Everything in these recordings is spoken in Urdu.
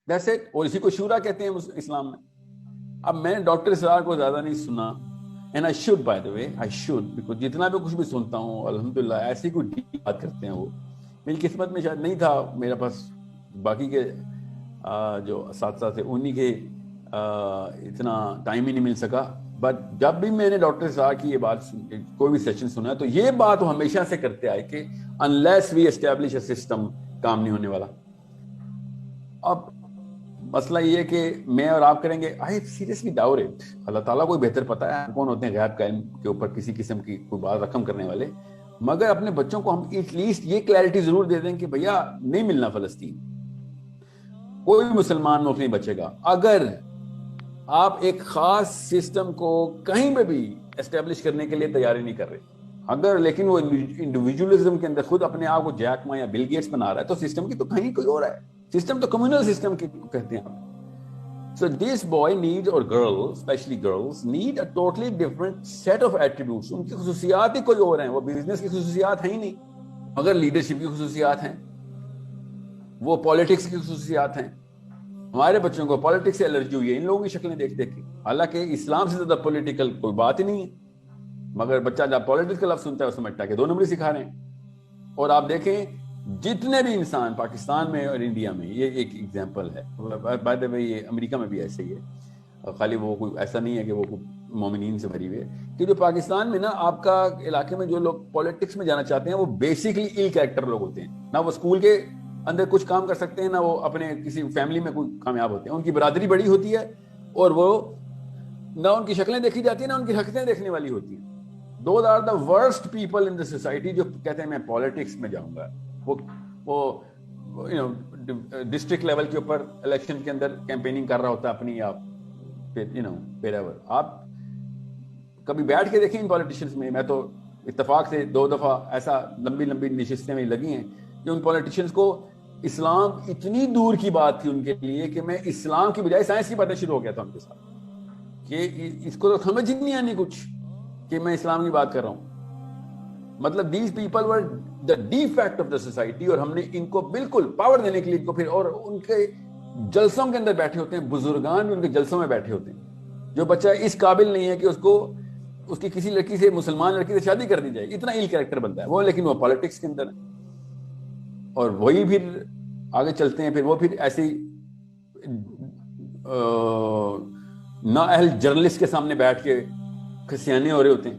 That's it. اور اسی کو شورا کہتے ہیں اسلام میں. اب میں نے ڈاکٹر اسرار کو زیادہ نہیں سنا, and I should, by the way, I should, because جتنا بھی کچھ بھی سنتا ہوں الحمدللہ ایسی کوئی ڈیپ بات کرتے ہیں وہ میری قسمت میں شاید نہیں تھا. میرے پاس باقی کے جو اساتذہ تھے انہی کے اتنا ٹائم ہی نہیں مل سکا. بٹ جب بھی میں نے ڈاکٹر صاحب کی یہ بات کوئی بھی سیشن سنا تو یہ بات وہ ہمیشہ سے کرتے آئے کہ unless we establish a system کام نہیں ہونے والا. اب مسئلہ یہ ہے کہ میں اور آپ کریں گے, I seriously doubt it. اللہ تعالیٰ کو بہتر پتا ہے کون ہوتے ہیں غیب کا علم کے اوپر کسی قسم کی کوئی بات رقم کرنے والے. مگر اپنے بچوں کو ہم ایٹ لیسٹ یہ کلیئرٹی ضرور دے دیں کہ بھیا نہیں ملنا فلسطین, کوئی بھی مسلمان ملک نہیں بچے گا اگر آپ ایک خاص سسٹم کو کہیں پہ بھی اسٹیبلش کرنے کے لیے تیاری نہیں کر رہے. اگر لیکن وہ انڈیویجولزم کے اندر خود اپنے آپ کو جیک ما یا بل گیٹس بنا رہا ہے تو سسٹم کی تو کہیں کوئی اور ہے. سسٹم تو کمیونل سسٹم کی کہتے ہیں. So this boy needs, or girl, especially girls, need a totally different set of attributes. ان کی خصوصیات ہی کوئی اور ہیں. وہ بزنس کی خصوصیات ہیں ہی نہیں, مگر لیڈرشپ کی خصوصیات ہیں, وہ پالیٹکس کی خصوصیات ہیں. ہمارے بچوں کو پالیٹکس سے الرجی ہوئی ہے ان لوگوں کی شکلیں دیکھ دیکھ کے. حالانکہ اسلام سے زیادہ پولیٹیکل کوئی بات ہی نہیں ہے, مگر بچہ جب پالیٹکس کا لفظ سنتا ہے وہ سمجھتا ہے کہ 2 نمبری سکھا رہے ہیں. اور آپ دیکھیں جتنے بھی انسان پاکستان میں اور انڈیا میں, یہ ایک ایگزامپل ہے, بائی دی وے یہ امریکہ میں بھی ایسے ہی ہے, خالی وہ کوئی ایسا نہیں ہے کہ وہ مومنین سے بھری ہوئی ہے, کہ جو پاکستان میں نا آپ کا علاقے میں جو لوگ پالیٹکس میں جانا چاہتے ہیں وہ بیسکلی ایل کریکٹر لوگ ہوتے ہیں. نہ وہ اسکول کے اندر کچھ کام کر سکتے ہیں, نہ وہ اپنے کسی فیملی میں کوئی کامیاب ہوتے ہیں. ان کی برادری بڑی ہوتی ہے اور وہ نہ ان کی شکلیں دیکھی جاتی ہیں نہ ان کی حرکتیں دیکھنے والی ہوتی ہیں. Those are the worst people in the society جو کہتے ہیں میں پالیٹکس میں جاؤں گا. وہ ڈسٹرکٹ لیول کے اوپر الیکشن کے اندر کیمپیننگ کر رہا ہوتا ہے اپنی, آپ wherever. آپ کبھی بیٹھ کے دیکھیں ان پالیٹیشنز میں. میں تو اتفاق سے 2 دفعہ ایسا لمبی لمبی نشستیں میں لگی ہیں کہ ان پالیٹیشنز کو اسلام اتنی دور کی بات تھی ان کے لیے کہ میں اسلام کی بجائے سائنس کی باتیں شروع ہو گیا تھا ان کے ساتھ, کہ اس کو تو سمجھ ہی نہیں آنی کچھ کہ میں اسلام کی بات کر رہا ہوں. مطلب these people were the D fact of the society, اور ہم نے ان کو بالکل پاور دینے کے لیے ان کو پھر, اور ان کے جلسوں کے اندر بیٹھے ہوتے ہیں, بزرگان بھی ان کے جلسوں میں بیٹھے ہوتے ہیں. جو بچہ اس قابل نہیں ہے کہ اس کو اس کی کسی لڑکی سے, مسلمان لڑکی سے شادی کر دی جائے, اتنا ایل کریکٹر بنتا ہے وہ, لیکن وہ پالیٹکس کے اندر ہے. اور وہی پھر آگے چلتے ہیں, پھر وہ پھر ایسی نااہل جرنلسٹ کے سامنے بیٹھ کے کھسیانے ہو رہے ہوتے ہیں.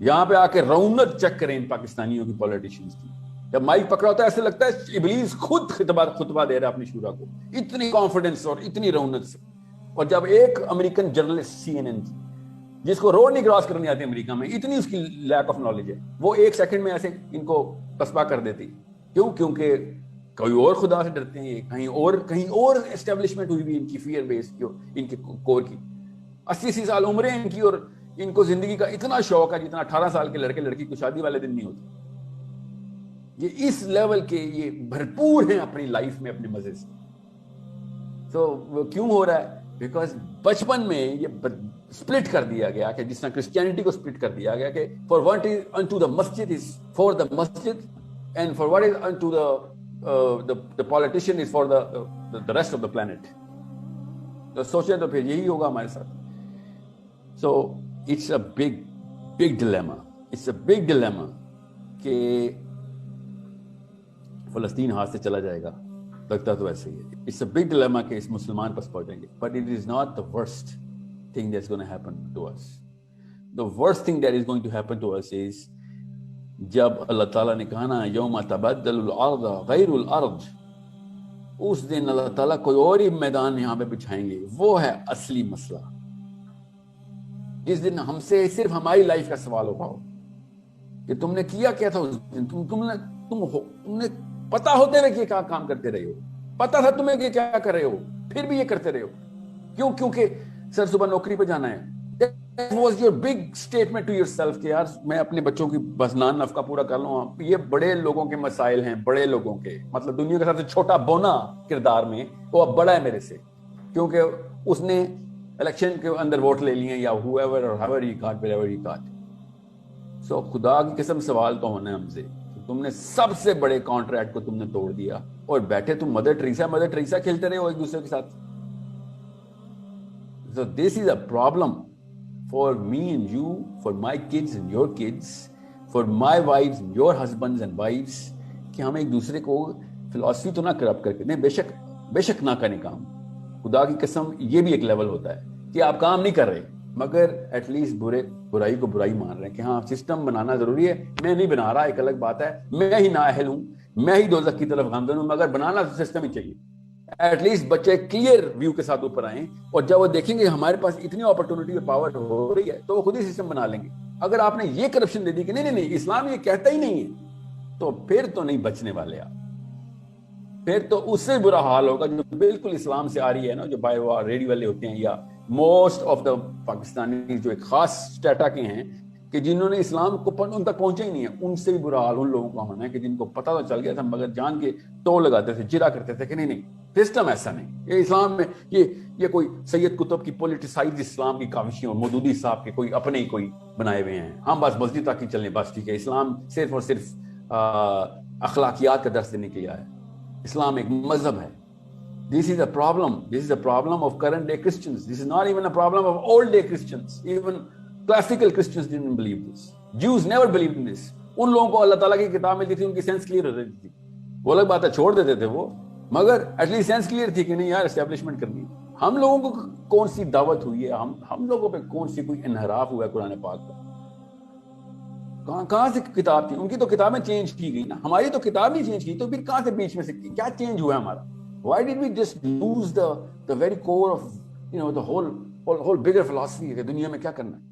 یہاں پہ آ کے رونت چیک کریں ان پاکستانیوں کی پولیٹیشنز کی. جب مائک پکڑا ہوتا ہے ایسے لگتا ہے ابلیس خود خطبہ دے رہا ہے اپنی شورا کو, اتنی کانفیڈنس اور اتنی رونت سے. اور جب ایک امریکن جرنلسٹ CNN جس کو روڈ نہیں کراس کرنی آتی امریکہ میں, اتنی اس کی لیک آف نالج ہے, وہ 1 سیکنڈ میں ایسے ان کو پسپا کر دیتی. کیوں؟ کیونکہ کوئی اور خدا سے ڈرتے ہیں, کہیں اور اسٹیبلشمنٹ ہوئی ان کی فیئر بیس کی, ان کے کور کی. 80 سال عمریں ان کی, اور ان کو زندگی کا اتنا شوق ہے جتنا 18 سال کے لڑکے لڑکی کو شادی والے دن نہیں ہوتے. یہ اس لیول کے یہ بھرپور ہیں اپنی لائف میں اپنے مزے سے. تو وہ کیوں ہو رہا ہے؟ بیکاز بچپن میں یہ سپلٹ کر دیا گیا کہ جس طرح کرسچینٹی کو سپلٹ کر دیا گیا کہ for what is into the masjid is for the masjid, and for what is into the politician is for the rest of the planet. تو سوچیں تو پھر یہی ہوگا ہمارے ساتھ. سو it's a big dilemma. It's a big dilemma کہ فلسطین ہاتھ سے چلا جائے گا, لگتا تو ایسے ہی ہے. It's a big dilemma کہ اس مسلمان پس پہنچیں گے. But it is not the worst thing that's going to happen to us. The worst thing that is going to happen to us is جب اللہ تعالیٰ نے کہا نا یوم تبدل الارض غیر الارض, اس دن اللہ تعالیٰ کوئی اور ہی میدان یہاں پہ بچھائیں گے. وہ ہے اصلی مسئلہ. جس دن ہم سے صرف ہماری لائف کا سوال ہوگا کہ تم نے کیا کیا تھا اس دن, تم نے پتا ہوتے ہوئے کہ کیا کام کرتے رہے ہو, پتا تھا تمہیں کہ کیا کر رہے ہو, پھر بھی یہ کرتے رہے ہو. کیوں؟ کیونکہ سر صبح نوکری پہ جانا ہے. That was your big statement to yourself کہ یار میں اپنے بچوں کی بس نان نفقہ پورا کر لوں. یہ بڑے لوگوں کے مسائل ہیں, بڑے لوگوں کے, مطلب دنیا کے سب سے چھوٹا بونا کردار میں وہ اب بڑا ہے میرے سے, کیونکہ اس نے الیکشن کے اندر ووٹ لے لیے, یا whoever or however he got, wherever he got. So خدا کی قسم سوال تو ہونا ہے ہم سے, تم نے سب سے بڑے کانٹریکٹ کو تم نے توڑ دیا اور بیٹھے تم مدر ٹریسا کھیلتے رہے ہو ایک دوسرے کے ساتھ. So this is a problem for me and you, for my kids and your kids, for my wives and your husbands and wives, کہ ہم ایک دوسرے کو فلسفی تو نہ کرپٹ کر کے نہیں, بے شک نہ کریں کام. خدا کی قسم یہ بھی ایک لیول ہوتا ہے کہ آپ کام نہیں کر رہے مگر ایٹ لیسٹ برائی کو برائی مان رہے ہیں کہ ہاں سسٹم بنانا ضروری ہے. میں نہیں بنا رہا, ایک الگ بات ہے, میں ہی نااہل ہوں, میں ہی دوزخ کی طرف گامزن ہوں, مگر بنانا سسٹم ہی چاہیے. ایٹ لیسٹ بچے کلیئر ویو کے ساتھ اوپر آئیں اور جب وہ دیکھیں گے ہمارے پاس اتنی اپرچونٹی اور پاور ہو رہی ہے تو وہ خود ہی سسٹم بنا لیں گے. اگر آپ نے یہ کرپشن دے دی کہ نہیں اسلام یہ کہتا ہی نہیں ہے تو پھر تو نہیں بچنے والے آپ. پھر تو اس سے برا حال ہوگا جو بالکل اسلام سے آ رہی ہے نا, جو بائی ریڈیو والے ہوتے ہیں یا موسٹ آف دا پاکستانی جو ایک خاص اسٹیٹا کے ہیں کہ جنہوں نے اسلام کو ان تک پہنچا ہی نہیں ہے, ان سے بھی برا حال ان لوگوں کا ہونا ہے کہ جن کو پتہ تو چل گیا تھا مگر جان کے ٹول لگاتے تھے, جرا کرتے تھے کہ نہیں سسٹم ایسا نہیں, یہ اسلام میں یہ کوئی سید قطب کی پولیٹیسائز اسلام کی کاوشیں اور مودودی صاحب کے کوئی اپنے ہی کوئی بنائے ہوئے ہیں, ہم بس مسجد تک ہی چلیں بس ٹھیک ہے. اسلام صرف اور صرف اخلاقیات کا درس دینے کے لیے آیا ہے. اسلام ایک مذہب ہے. This is a problem. This is a problem of current day Christians. This is not even a problem of old day Christians. Even classical Christians didn't believe this. Jews never believed in this. ان لوگوں کو اللہ تعالیٰ کی کتاب ملتی تھی, ان کی سینس کلیئر ہو رہی تھی, وہ الگ بات ہے چھوڑ دیتے تھے وہ, مگر ایٹ لیسٹ سینس کلیئر تھی کہ نہیں یار اسٹیبلشمنٹ کرنی. ہم لوگوں کو کون سی دعوت ہوئی ہے, ہم لوگوں پہ کون سی کوئی انحراف ہوا ہے قرآن پاک کا؟ کہاں سے کتاب تھی؟ ان کی تو کتابیں چینج کی گئی نا, ہماری تو کتاب نہیں چینج کی, تو پھر کہاں سے بیچ میں سے کیا چینج ہوا ہے ہمارا؟ Why did we just lose the very core of the whole bigger philosophy کہ دنیا میں کیا کرنا ہے؟